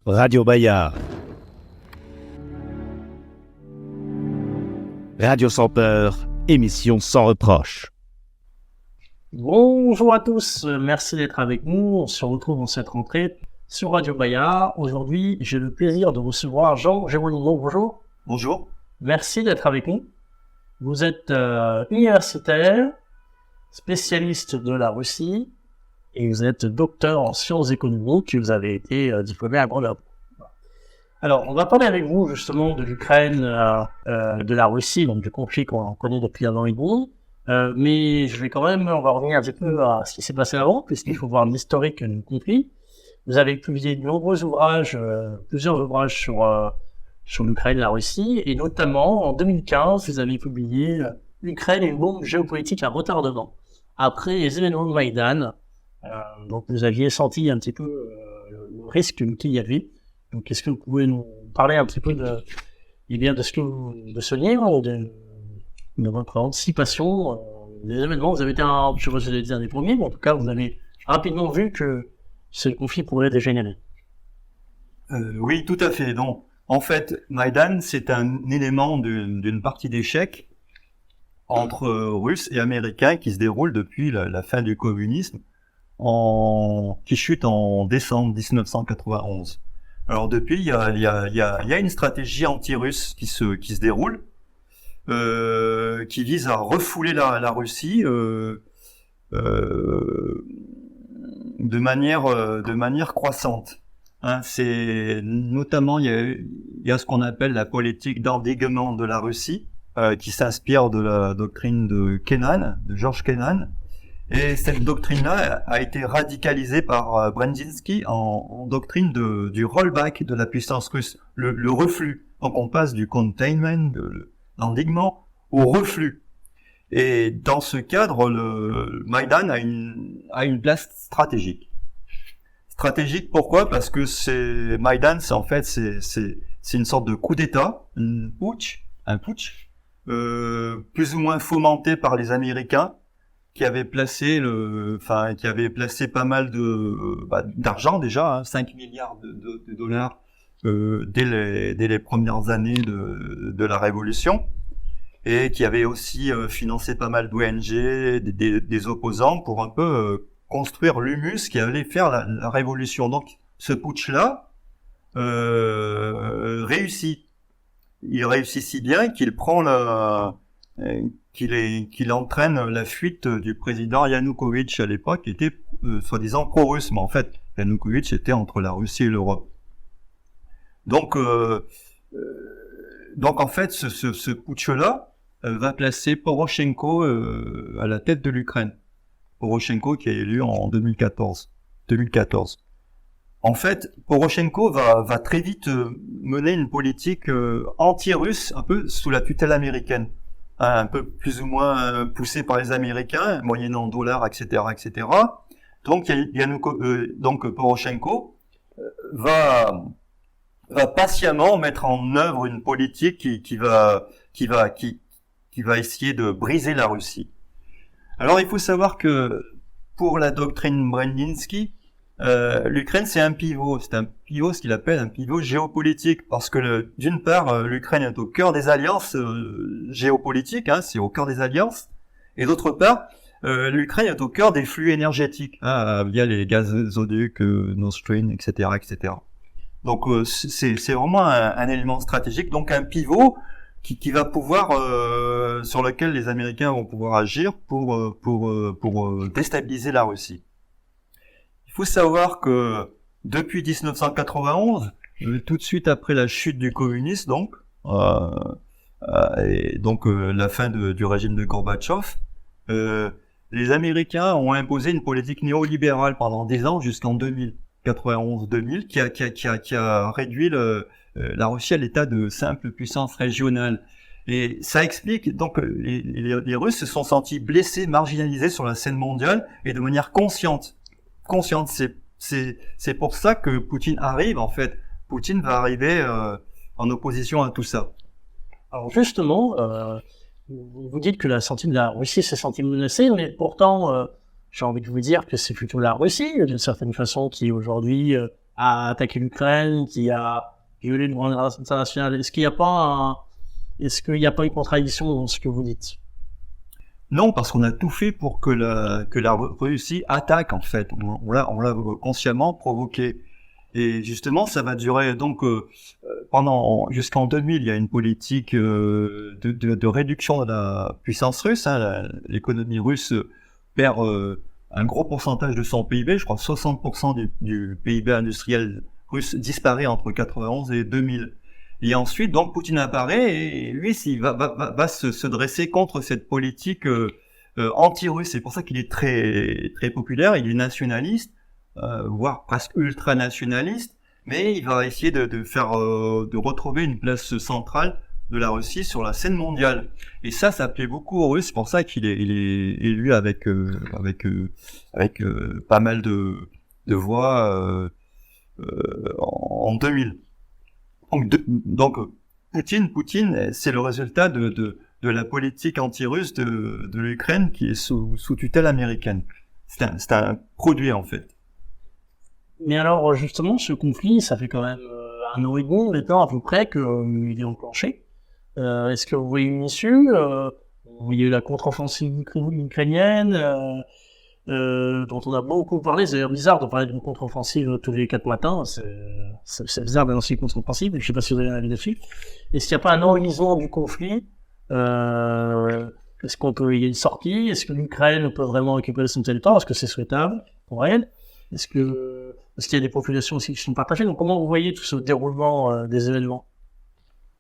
Radio Bayard. Radio sans peur, émission sans reproche. Bonjour à tous, merci d'être avec nous. On se retrouve en cette rentrée sur Radio Bayard. Aujourd'hui, j'ai le plaisir de recevoir Jean Geronimo. Bonjour. Bonjour. Merci d'être avec nous. Vous êtes universitaire, spécialiste de la Russie, et vous êtes docteur en sciences économiques. Vous avez été diplômé à Grenoble. Alors, on va parler avec vous justement de l'Ukraine, de la Russie, donc du conflit qu'on connaît depuis un an et demi. Mais je vais quand même, on va revenir un petit peu à ce qui s'est passé avant, puisqu'il faut voir l'historique du conflit. Vous avez publié de nombreux ouvrages, plusieurs ouvrages sur l'Ukraine, la Russie, et notamment en 2015, vous avez publié l'Ukraine et une bombe géopolitique à retardement. Après les événements de Maïdan, donc vous aviez senti un petit peu le risque qu'il y avait. Donc, est-ce que vous pouvez nous parler un petit peu de ce livre, de votre anticipation des événements? Vous avez été je sais pas si vous avez dit un des premiers, mais en tout cas, vous avez rapidement vu que ce conflit pourrait dégénérer. Oui, tout à fait. Donc, en fait, Maïdan, c'est un élément d'une partie d'échec entre Russes et Américains qui se déroule depuis la fin du communisme, qui chute en décembre 1991. Alors depuis, il y a une stratégie anti-russe qui se déroule, qui vise à refouler la Russie de manière croissante. Hein, c'est notamment il y a ce qu'on appelle la politique d'endiguement de la Russie, qui s'inspire de la doctrine de George Kennan. Et cette doctrine-là a été radicalisée par Brzezinski en doctrine du rollback de la puissance russe, le reflux. Donc on passe du containment, de l'endiguement, au reflux. Et dans ce cadre, le Maïdan a une place stratégique. Stratégique pourquoi ? Parce que Maïdan, c'est une sorte de coup d'État, un putsch, plus ou moins fomenté par les Américains, qui avait placé pas mal d'argent déjà, 5 milliards de dollars dès les premières années de la révolution, et qui avait aussi financé pas mal d'ONG, des opposants pour un peu construire l'humus qui allait faire la révolution. Donc ce putsch-là réussit. Il réussit si bien qu'il prend qu'il entraîne la fuite du président Yanukovych à l'époque, qui était soi-disant pro-russe, mais en fait Yanukovych était entre la Russie et l'Europe. Donc en fait ce putsch-là va placer Poroshenko à la tête de l'Ukraine. Poroshenko qui est élu en 2014. En fait, Poroshenko va très vite mener une politique anti-russe, un peu sous la tutelle américaine, un peu plus ou moins poussée par les Américains, moyennant dollars, etc., etc. Donc, donc Poroshenko va patiemment mettre en œuvre une politique qui va essayer de briser la Russie. Alors, il faut savoir que pour la doctrine Brzezinski, l'Ukraine, c'est un pivot. C'est un pivot, ce qu'il appelle un pivot géopolitique, parce que d'une part, l'Ukraine est au cœur des alliances géopolitiques, c'est au cœur des alliances, et d'autre part, l'Ukraine est au cœur des flux énergétiques, via les gazoducs, Nord Stream, etc., etc. Donc, c'est vraiment un élément stratégique, donc un pivot qui va pouvoir, sur lequel les Américains vont pouvoir agir pour déstabiliser la Russie. Il faut savoir que depuis 1991, tout de suite après la chute du communisme, la fin du régime de Gorbatchev, les Américains ont imposé une politique néolibérale pendant 10 ans jusqu'en 2000, 91-2000, qui a réduit la Russie à l'état de simple puissance régionale. Et ça explique donc les Russes se sont sentis blessés, marginalisés sur la scène mondiale et de manière consciente. C'est pour ça que Poutine arrive, en fait. Poutine va arriver en opposition à tout ça. Alors justement, vous dites que la sortie de la Russie s'est sentie menacée, mais pourtant, j'ai envie de vous dire que c'est plutôt la Russie, d'une certaine façon, qui aujourd'hui a attaqué l'Ukraine, qui a violé le droit international. Est-ce qu'il n'y a pas une contradiction dans ce que vous dites? Non, parce qu'on a tout fait pour que la Russie attaque, en fait. On l'a consciemment provoqué. Et justement, ça va durer donc jusqu'en 2000, il y a une politique de réduction de la puissance russe. L'économie russe perd un gros pourcentage de son PIB. Je crois 60% du PIB industriel russe disparaît entre 91 et 2000. Et ensuite, donc Poutine apparaît et lui, il va se dresser contre cette politique anti-russe. C'est pour ça qu'il est très très populaire. Il est nationaliste. Voire presque ultra-nationaliste, mais il va essayer de retrouver une place centrale de la Russie sur la scène mondiale. Et ça plaît beaucoup aux Russes, c'est pour ça qu'il est élu avec pas mal de voix en 2000. Donc Poutine, c'est le résultat de la politique anti-russe de l'Ukraine qui est sous tutelle américaine. C'est un produit, en fait. Mais alors, justement, ce conflit, ça fait quand même 1 an et demi maintenant à peu près qu'il est enclenché. Est-ce que vous voyez une issue? Il y a eu la contre-offensive ukrainienne, dont on a beaucoup parlé. C'est d'ailleurs bizarre de parler d'une contre-offensive tous les 4 matins. C'est bizarre d'annoncer une contre-offensive, mais je ne sais pas si vous avez un avis dessus. Est-ce qu'il n'y a pas un enlisement du conflit? Est-ce qu'il y a une sortie? Est-ce que l'Ukraine peut vraiment récupérer son territoire? Est-ce que c'est souhaitable pour elle? Est-ce qu'il y a des populations aussi qui sont partagées? Donc, comment vous voyez tout ce déroulement des événements?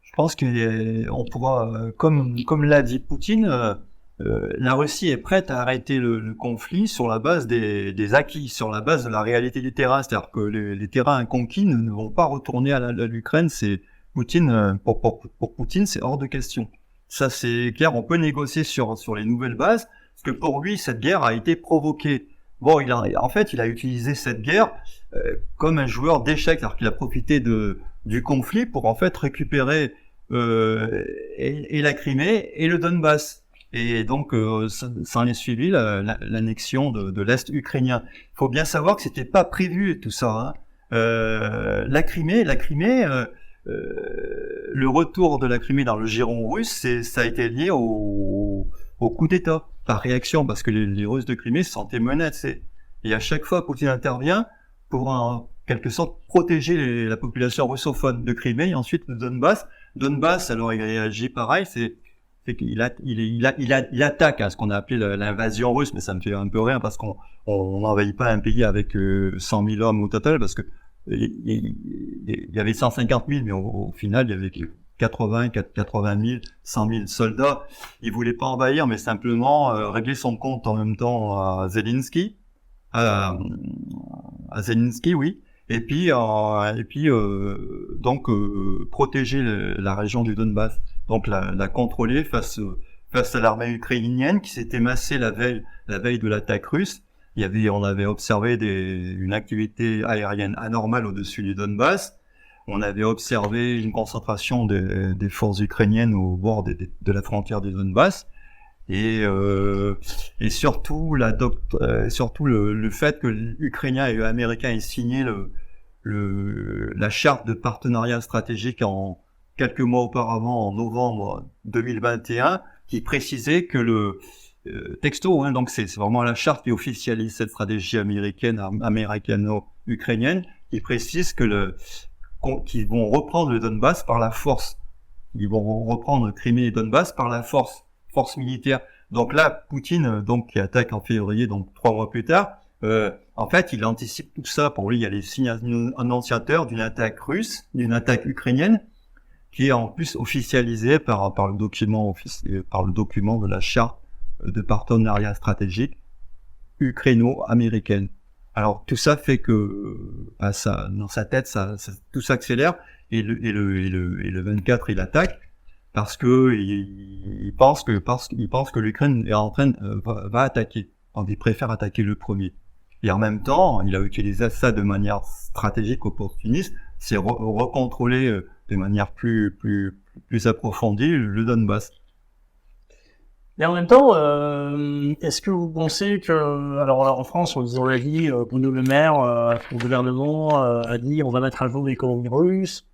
Je pense qu'on pourra, comme l'a dit Poutine, la Russie est prête à arrêter le conflit sur la base des acquis, sur la base de la réalité du terrain. C'est-à-dire que les terrains conquis ne vont pas retourner à l'Ukraine. C'est Poutine, pour Poutine, c'est hors de question. Ça, c'est clair. On peut négocier sur les nouvelles bases, parce que pour lui, cette guerre a été provoquée. Bon, il a utilisé cette guerre comme un joueur d'échecs, alors qu'il a profité du conflit pour en fait récupérer et la Crimée et le Donbass. Et donc, ça en est suivi l'annexion de l'Est ukrainien. Il faut bien savoir que c'était pas prévu tout ça. La Crimée, le retour de la Crimée dans le giron russe, ça a été lié au coup d'État, par réaction, parce que les Russes de Crimée se sentaient menacés. Et à chaque fois, Poutine intervient pour, en quelque sorte, protéger la population russophone de Crimée, et ensuite le Donbass. Donbass, alors il réagit pareil, c'est qu'il attaque à ce qu'on a appelé l'invasion russe, mais ça me fait un peu rire, parce qu'on n'envahit pas un pays avec 100 000 hommes au total, parce que il y avait 150 000, mais au final, il y avait 80 000, 100 000 soldats. Il voulait pas envahir, mais simplement régler son compte en même temps à Zelensky. À Zelensky, oui. Et puis protéger la région du Donbass. Donc la contrôler face à l'armée ukrainienne qui s'était massée la veille de l'attaque russe. On avait observé une activité aérienne anormale au-dessus du Donbass. On avait observé une concentration des forces ukrainiennes au bord de la frontière du Donbass. Et surtout le fait que l'Ukrainien et l'Américain aient signé la charte de partenariat stratégique en quelques mois auparavant, en novembre 2021, qui précisait que texto, donc c'est vraiment la charte qui officialise cette stratégie américano-ukrainienne, qui précise qu'ils vont reprendre le Donbass par la force. Ils vont reprendre Crimée et Donbass par la force militaire. Donc là, Poutine, qui attaque en février, donc 3 mois plus tard, en fait, il anticipe tout ça. Pour lui, il y a les signes annonciateurs d'une attaque russe, d'une attaque ukrainienne, qui est en plus officialisée par le document de la charte de partenariat stratégique ukraino-américaine. Alors tout ça fait que dans sa tête, tout s'accélère, et le 24 il attaque parce que il pense que l'Ukraine est en train va attaquer. Donc il préfère attaquer le premier. Et en même temps, il a utilisé ça de manière stratégique, opportuniste, c'est recontrôler de manière plus approfondie le Donbass. Mais en même temps, est-ce que vous pensez que, alors en France, on l'a dit, Bruno Le Maire, le gouvernement a dit on va mettre à jour l'économie russe.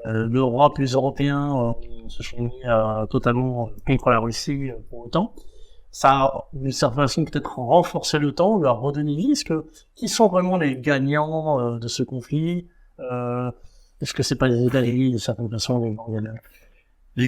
L'Europe, les Européens se sont mis totalement contre la Russie pour autant. Ça a, d'une certaine façon, peut-être renforcé le temps, leur redonner vie. Qui sont vraiment les gagnants de ce conflit? Est-ce que c'est pas les États-Unis, de certaine façon, les grands gagnants? Les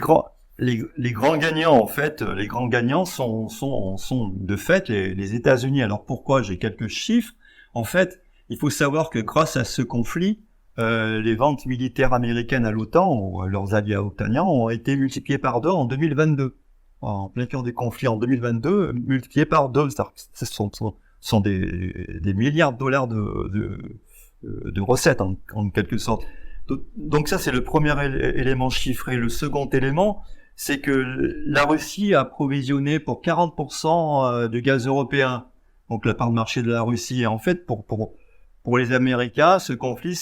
grands gagnants, en fait, les grands gagnants sont de fait les États-Unis. Alors pourquoi? J'ai quelques chiffres. En fait, il faut savoir que grâce à ce conflit, les ventes militaires américaines à l'OTAN, ou à leurs alliés otaniens, ont été multipliées par 2 en 2022. En plein cœur des conflits en 2022, multipliées par 2. Ce sont des milliards de dollars de recettes, en quelque sorte. Donc ça, c'est le premier élément chiffré. Le second élément, c'est que la Russie a approvisionné pour 40% du gaz européen, donc la part de marché de la Russie. Et en fait, pour les Américains, ce conflit,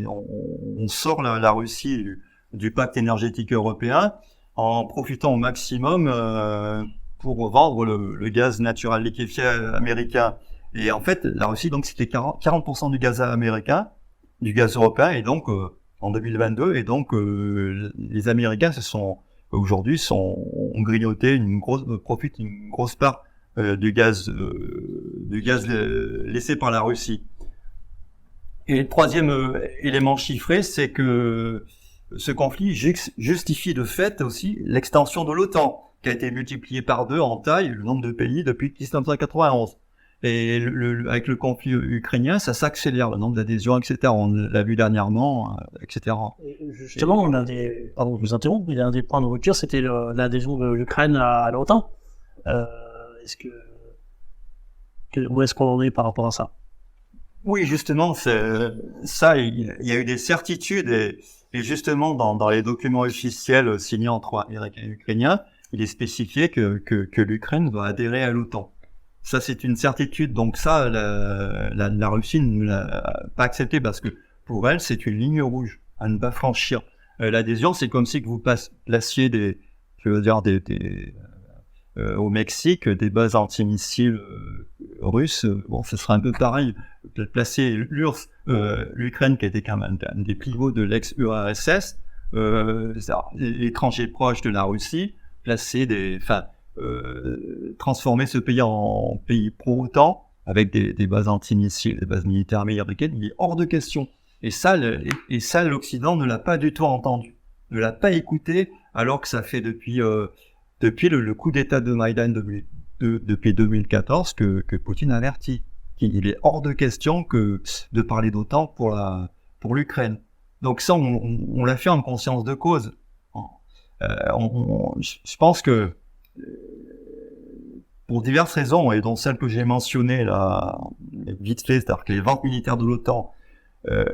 on sort la Russie du pacte énergétique européen en profitant au maximum pour vendre le gaz naturel liquéfié américain. Et en fait, la Russie, donc, c'était 40% du gaz américain, du gaz européen, et donc en 2022, et donc les Américains aujourd'hui ont grignoté profitent une grosse part du gaz laissé par la Russie. Et le troisième élément chiffré, c'est que ce conflit justifie de fait aussi l'extension de l'OTAN, qui a été multipliée par 2 en taille, le nombre de pays depuis 1991. Et avec le conflit ukrainien, ça s'accélère, le nombre d'adhésions, etc. On l'a vu dernièrement, etc. Et justement, pardon, je vous interromps, mais l'un des points de rupture, c'était l'adhésion de l'Ukraine à l'OTAN. Où est-ce qu'on en est par rapport à ça? Oui, justement, il y a eu des certitudes, et justement, dans les documents officiels signés entre Américains et Ukrainiens, il est spécifié que l'Ukraine va adhérer à l'OTAN. Ça, c'est une certitude. Donc ça, la Russie ne l'a pas accepté parce que pour elle, c'est une ligne rouge à ne pas franchir. L'adhésion, c'est comme si que vous placiez au Mexique des bases antimissiles russes. Bon, ce sera un peu pareil. Placer l'Ukraine, qui était quand même un des pivots de l'ex-URSS, l'étranger proche de la Russie, transformer ce pays en pays pro-OTAN avec des bases antimissiles, des bases militaires américaines, il est hors de question. Et ça, l'Occident ne l'a pas du tout entendu, ne l'a pas écouté, alors que ça fait depuis le coup d'État de Maïdan depuis 2014 que Poutine avertit qu'il est hors de question de parler d'OTAN pour l'Ukraine. Donc ça, on l'a fait en conscience de cause. Je pense que pour diverses raisons, et dont celle que j'ai mentionnée là, vite fait, c'est-à-dire que les ventes militaires de l'OTAN,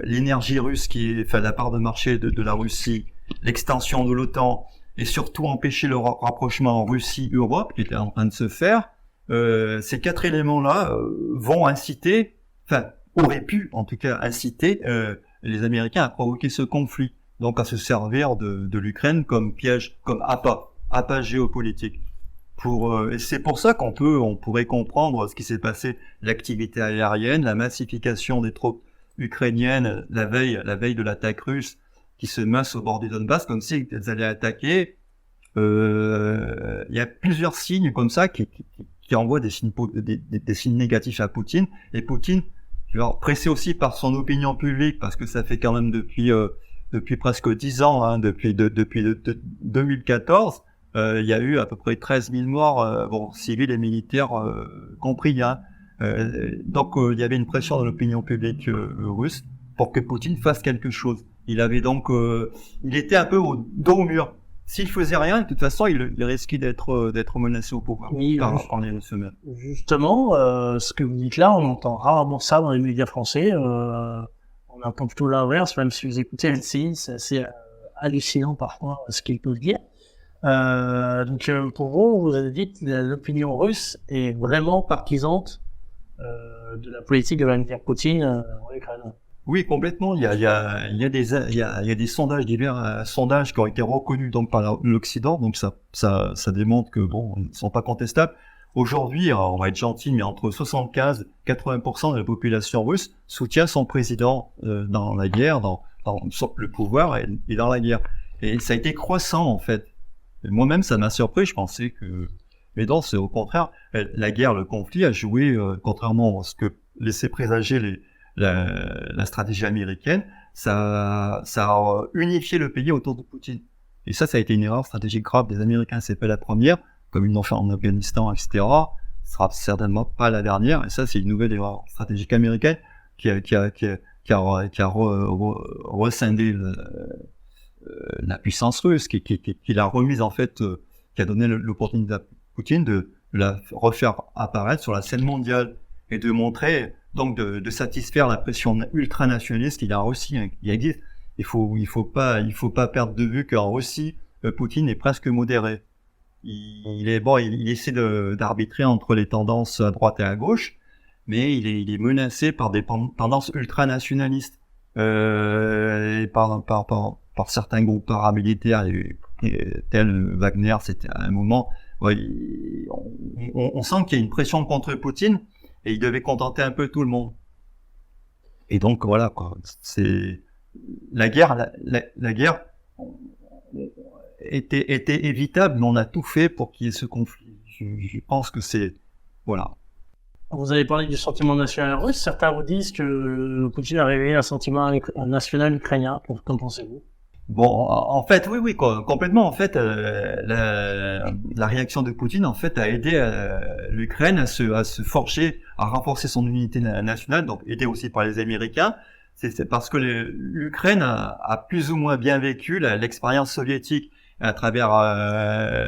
l'énergie russe la part de marché de la Russie, l'extension de l'OTAN, et surtout empêcher le rapprochement en Russie-Europe, qui était en train de se faire, ces 4 éléments-là vont auraient pu en tout cas inciter les Américains à provoquer ce conflit, donc à se servir de l'Ukraine comme piège, comme appât géopolitique. Et c'est pour ça on pourrait comprendre ce qui s'est passé, l'activité aérienne, la massification des troupes ukrainiennes la veille de l'attaque russe qui se massent au bord du Donbass comme si elles allaient attaquer. Il y a plusieurs signes comme ça qui envoient des signes négatifs à Poutine, et Poutine, pressé aussi par son opinion publique, parce que ça fait quand même depuis presque 10 ans, depuis 2014, il y a eu à peu près 13 000 morts, civils et militaires compris. Donc il y avait une pression dans l'opinion publique russe pour que Poutine fasse quelque chose. Il était un peu au dos au mur. S'il faisait rien, de toute façon, il risquait d'être menacé au pouvoir par les Russes eux-mêmes. Justement, ce que vous dites là, on entend rarement ça dans les médias français. On entend plutôt l'inverse, même si vous écoutez LCI, c'est assez hallucinant parfois ce qu'ils peuvent dire. Donc pour vous avez dit que l'opinion russe est vraiment partisante de la politique de Vladimir Poutine en Ukraine. Oui, complètement. Il y a des sondages, divers sondages qui ont été reconnus donc par l'Occident, donc ça démontre que bon, ils ne sont pas contestables. Aujourd'hui, on va être gentil, mais entre 75-80% de la population russe soutient son président dans la guerre, dans le pouvoir et dans la guerre. Et ça a été croissant en fait. Et moi-même, ça m'a surpris. Je pensais que, mais non, c'est au contraire. La guerre, le conflit a joué, contrairement à ce que laissait présager la stratégie américaine, ça a unifié le pays autour de Poutine. Et ça a été une erreur stratégique grave des Américains. C'est pas la première, comme ils l'ont fait en Afghanistan, etc. Ce sera certainement pas la dernière. Et ça, c'est une nouvelle erreur stratégique américaine qui a rescindé la puissance russe, qui l'a remise en fait, qui a donné l'opportunité à Poutine de la refaire apparaître sur la scène mondiale et de montrer, donc de satisfaire la pression ultranationaliste qu'il y a en Russie, hein, qui existe. Il faut pas perdre de vue qu'en Russie, Poutine est presque modéré. Il essaie d'arbitrer entre les tendances à droite et à gauche, mais il est menacé par des tendances ultranationalistes, et par certains groupes paramilitaires, tels Wagner, c'était à un moment, ouais, on sent qu'il y a une pression contre Poutine, et il devait contenter un peu tout le monde. Et donc voilà, quoi. C'est la guerre était évitable, mais on a tout fait pour qu'il y ait ce conflit. Je pense que c'est voilà. Vous avez parlé du sentiment national russe. Certains vous disent que Poutine a réveillé un sentiment national ukrainien. Qu'en pensez-vous? Bon, en fait, oui, complètement. En fait, la réaction de Poutine, en fait, a aidé l'Ukraine à se forger, à renforcer son unité nationale, donc aidé aussi par les Américains. C'est parce que l'Ukraine a plus ou moins bien vécu l'expérience soviétique à travers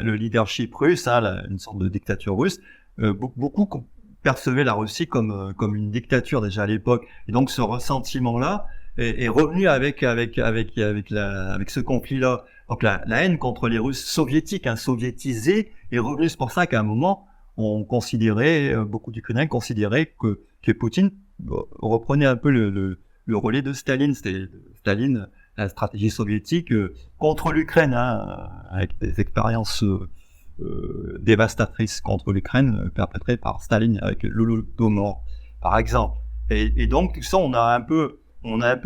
le leadership russe, hein, une sorte de dictature russe. Beaucoup percevaient la Russie comme une dictature déjà à l'époque, et donc ce ressentiment-là est revenu avec ce conflit-là. Donc la haine contre les Russes soviétiques, hein, soviétisés, est revenue. C'est pour ça qu'à un moment, beaucoup d'Ukrainiens considéraient que Poutine reprenait un peu le relais de Staline. C'était Staline, la stratégie soviétique contre l'Ukraine, hein, avec des expériences dévastatrices contre l'Ukraine perpétrées par Staline avec l'Holodomor, par exemple. Et donc tout ça, on a un peu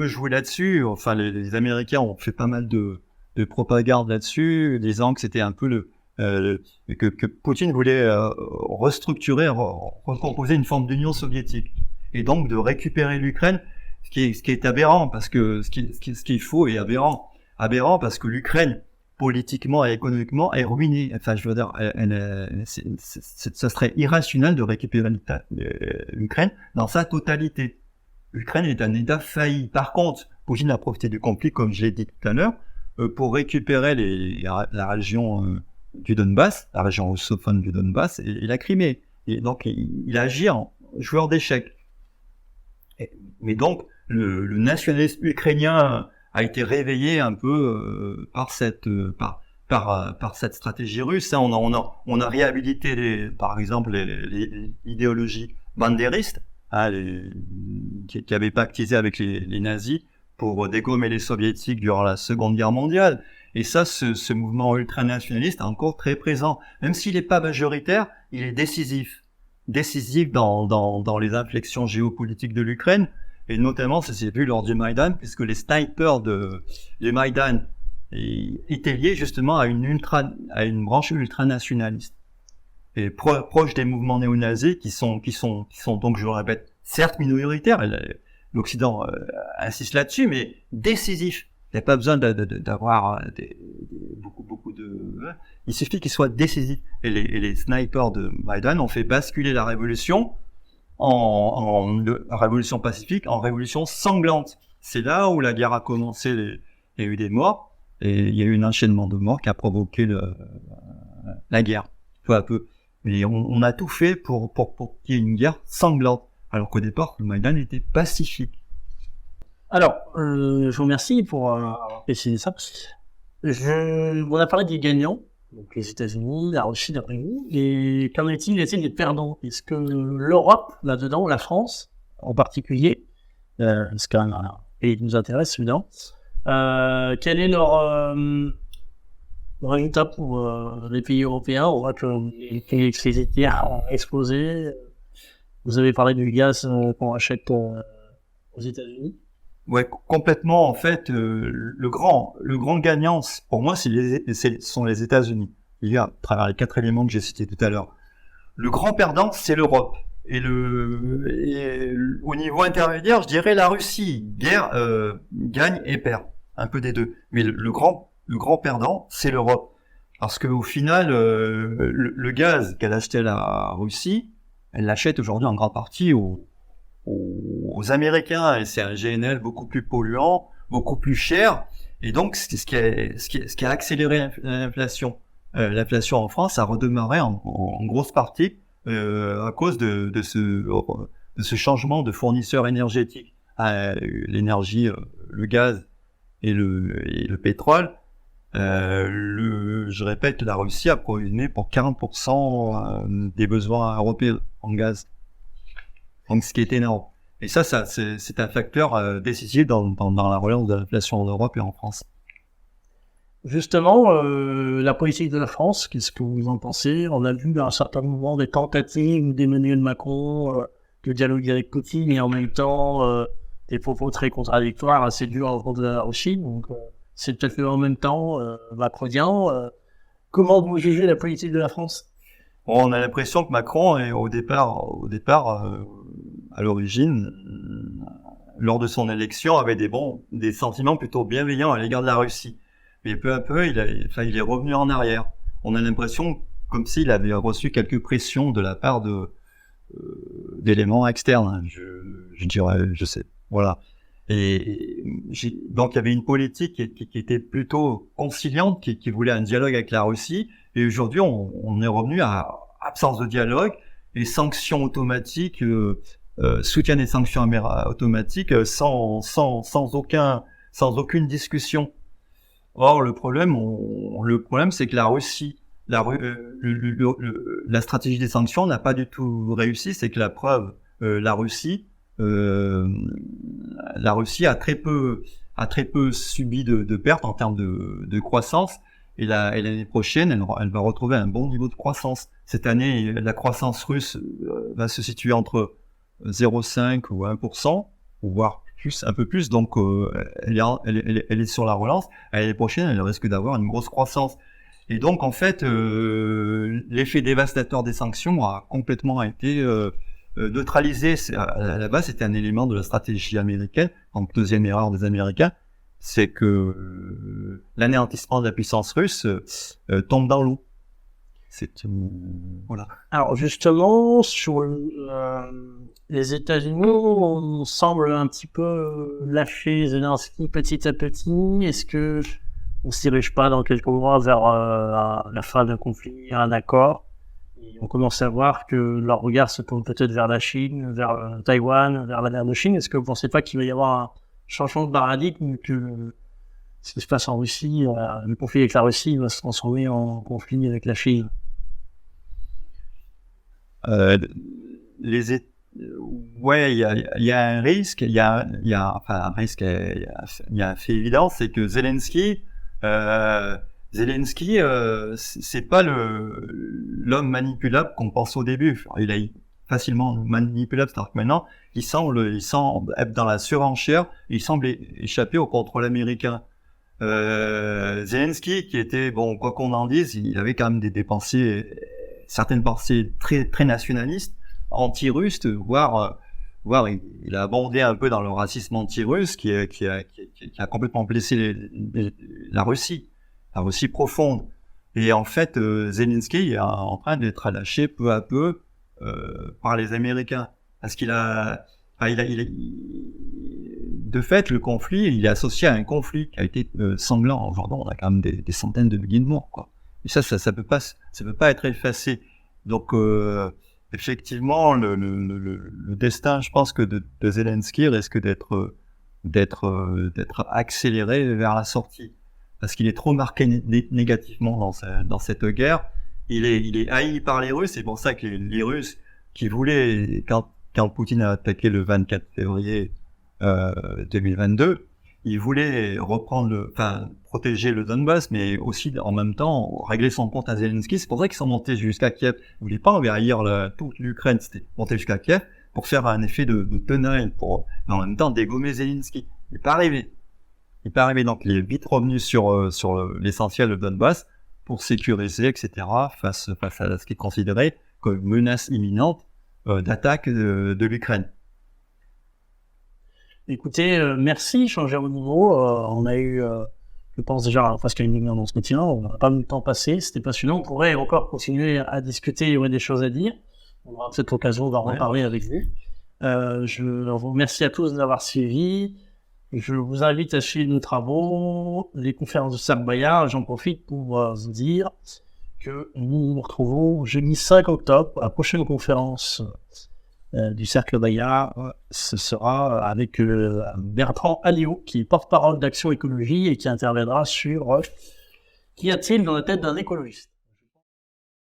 joué là-dessus. Enfin, les Américains ont fait pas mal de propagande là-dessus, disant que c'était un peu que Poutine voulait restructurer, recomposer une forme d'union soviétique, et donc de récupérer l'Ukraine, ce qui est aberrant, parce que ce qui est faux et aberrant parce que l'Ukraine, politiquement et économiquement, est ruinée. Enfin, je veux dire, ça serait irrationnel de récupérer l'Ukraine dans sa totalité. L'Ukraine est un État failli. Par contre, Poutine a profité du conflit, comme je l'ai dit tout à l'heure, pour récupérer la région du Donbass, la région russophone du Donbass, et la Crimée. Et donc, il agit en joueur d'échecs. Mais donc, le nationalisme ukrainien a été réveillé un peu par cette stratégie russe. Hein. On a réhabilité par exemple les idéologies bandéristes, hein, qui avaient pactisé avec les nazis pour dégommer les soviétiques durant la Seconde Guerre mondiale. Et ça, ce mouvement ultranationaliste est encore très présent. Même s'il n'est pas majoritaire, il est décisif dans les inflexions géopolitiques de l'Ukraine. Et notamment, ça s'est vu lors du Maïdan, puisque les snipers du Maïdan étaient liés justement à une branche ultranationaliste. Et proche des mouvements néo-nazis qui sont donc, je le répète, certes minoritaires, l'Occident insiste là-dessus, mais décisifs. Il n'y a pas besoin d'avoir beaucoup de... Il suffit qu'ils soient décisifs. Et les snipers de Maïdan ont fait basculer la révolution la révolution pacifique en révolution sanglante. C'est là où la guerre a commencé, il y a eu des morts, et il y a eu un enchaînement de morts qui a provoqué la guerre, peu à peu. Mais on a tout fait pour qu'il y ait une guerre sanglante, alors qu'au départ, le Maïdan était pacifique. Alors, je vous remercie pour avoir précisé ça. On a parlé des gagnants, donc les États-Unis, la Russie, d'après vous. Et qu'en est-il des perdants? Est-ce que l'Europe, là-dedans, la France en particulier, c'est quand même pays qui nous intéresse, évidemment. Quel est leur résultat pour les pays européens? On voit que l'électricité a explosé. Vous avez parlé du gaz qu'on achète aux États-Unis. Ouais, complètement. En fait, le grand gagnant, pour moi, sont les États-Unis. Il y a, à travers les 4 éléments que j'ai cités tout à l'heure. Le grand perdant, c'est l'Europe. Et au niveau intermédiaire, je dirais la Russie. Gagne et perd. Un peu des deux. Mais le grand perdant, c'est l'Europe. Parce qu'au final, le gaz qu'elle achetait la Russie, elle l'achète aujourd'hui en grande partie aux Américains, et c'est un GNL beaucoup plus polluant, beaucoup plus cher, et donc c'est ce qui a accéléré l'inflation. L'inflation en France a redémarré en grosse partie à cause de ce changement de fournisseur énergétique. L'énergie, le gaz et le pétrole. Je répète, la Russie a approvisionné pour 40% des besoins européens en gaz. Donc, ce qui est énorme. Et ça c'est un facteur décisif dans la relance de l'inflation en Europe et en France. Justement, la politique de la France, qu'est-ce que vous en pensez? On a vu à un certain moment des tentatives d'Emmanuel Macron de dialoguer avec Poutine, et en même temps des propos très contradictoires, assez durs à l'encontre de la Russie. Donc, c'est peut-être en même temps macronien. Comment vous jugez la politique de la France? Bon, on a l'impression que Macron est au départ, à l'origine, lors de son élection, avait des sentiments plutôt bienveillants à l'égard de la Russie. Mais peu à peu, il est revenu en arrière. On a l'impression comme s'il avait reçu quelques pressions de la part d'éléments externes. Je dirais, je sais. Voilà. Donc il y avait une politique qui était plutôt conciliante, qui voulait un dialogue avec la Russie. Et aujourd'hui, on est revenu à absence de dialogue et sanctions automatiques, soutien des sanctions automatiques sans aucune discussion. Or, le problème, c'est que la Russie, la stratégie des sanctions n'a pas du tout réussi. C'est que la preuve, la Russie a très peu subi de pertes en termes de croissance. Et l'année prochaine, elle va retrouver un bon niveau de croissance. Cette année, la croissance russe va se situer entre 0,5 ou 1%, voire un peu plus. Donc, elle est sur la relance. L'année prochaine, elle risque d'avoir une grosse croissance. Et donc, en fait, l'effet dévastateur des sanctions a complètement été neutralisé. À la base, c'était un élément de la stratégie américaine. Donc, deuxième erreur des Américains, c'est que l'anéantissement de la puissance russe tombe dans l'eau. Voilà. Alors justement, sur les États-Unis, on semble un petit peu lâcher Zelensky petit à petit. Est-ce que on se dirige pas dans quelques mois vers la fin d'un conflit, un accord? Et on commence à voir que leur regard se tourne peut-être vers la Chine, vers Taïwan, vers la mer de Chine. Est-ce que vous pensez pas qu'il va y avoir un changement de paradigme, que ce qui se passe en Russie, le conflit avec la Russie va se transformer en conflit avec la Chine? Ouais, il y a un risque, il y a un risque, il y a un fait évident, c'est que Zelensky, c'est pas l'homme manipulable qu'on pense au début. Il est facilement manipulable, c'est-à-dire que maintenant, il semble être dans la surenchère, il semble échapper au contrôle américain. Zelensky, qui était, bon, quoi qu'on en dise, il avait quand même certaines pensées très, très nationalistes, anti-russes, voire il a abondé un peu dans le racisme anti-russe qui a complètement blessé la Russie profonde. Et en fait, Zelensky est en train d'être lâché peu à peu par les Américains, parce de fait, le conflit, il est associé à un conflit qui a été sanglant. Aujourd'hui, on a quand même des centaines de milliers de morts, quoi. Et ça peut pas être effacé. Donc, effectivement, le destin, je pense que de Zelensky risque d'être accéléré vers la sortie, parce qu'il est trop marqué négativement dans cette guerre. Il est haï par les Russes. C'est pour ça que les Russes qui voulaient, quand Poutine a attaqué le 24 février 2022, il voulait protéger le Donbass, mais aussi en même temps régler son compte à Zelensky. C'est pour ça qu'ils sont montés jusqu'à Kiev. Ils voulaient pas envahir toute l'Ukraine, c'était monter jusqu'à Kiev pour faire un effet de tunnel, mais en même temps dégommer Zelensky. Il n'est pas arrivé. Donc il est vite revenu sur l'essentiel de Donbass pour sécuriser, etc. face à ce qui est considéré comme une menace imminente d'attaque de l'Ukraine. Écoutez, merci Jean-Géronimo. On a eu, je pense déjà presque une demi-heure dans ce métier. On n'a pas eu le temps passé. C'était passionnant. On pourrait encore continuer à discuter. Il y aurait des choses à dire. On aura peut-être l'occasion d'en reparler avec vous. Je vous remercie à tous d'avoir suivi. Je vous invite à suivre nos travaux, les conférences de Cercle Bayard. J'en profite pour vous dire que nous nous retrouvons jeudi 5 octobre pour la prochaine conférence du Cercle Bayard. Ce sera avec Bertrand Alliot, qui est porte-parole d'Action Écologie et qui interviendra sur qu'y a-t-il dans la tête d'un écologiste.